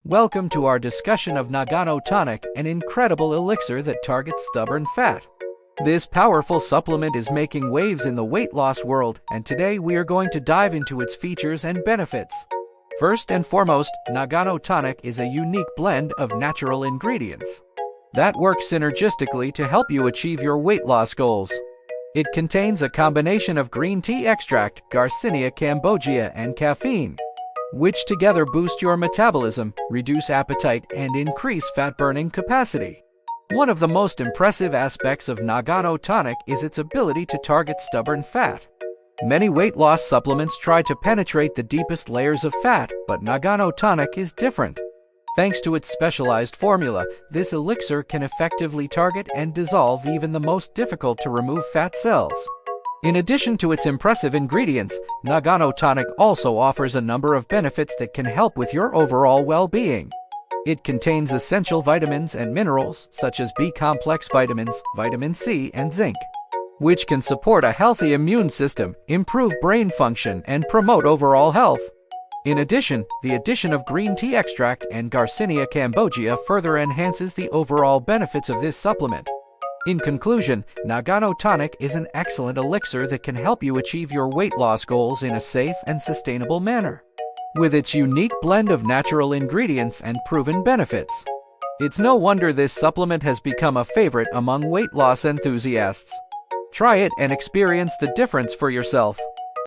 Welcome to our discussion of Nagano Tonic, an incredible elixir that targets stubborn fat. This powerful supplement is making waves in the weight loss world, and today we are going to dive into its features and benefits. First and foremost, Nagano Tonic is a unique blend of natural ingredients that work synergistically to help you achieve your weight loss goals. It contains a combination of green tea extract, Garcinia cambogia, and caffeine, which together boost your metabolism, reduce appetite, and increase fat-burning capacity. One of the most impressive aspects of Nagano Tonic is its ability to target stubborn fat. Many weight loss supplements try to penetrate the deepest layers of fat, but Nagano Tonic is different. Thanks to its specialized formula, this elixir can effectively target and dissolve even the most difficult-to-remove fat cells. In addition to its impressive ingredients, Nagano Tonic also offers a number of benefits that can help with your overall well-being. It contains essential vitamins and minerals, such as B-complex vitamins, vitamin C, and zinc, which can support a healthy immune system, improve brain function, and promote overall health. In addition, the addition of green tea extract and Garcinia cambogia further enhances the overall benefits of this supplement. In conclusion, Nagano Tonic is an excellent elixir that can help you achieve your weight loss goals in a safe and sustainable manner. With its unique blend of natural ingredients and proven benefits, it's no wonder this supplement has become a favorite among weight loss enthusiasts. Try it and experience the difference for yourself.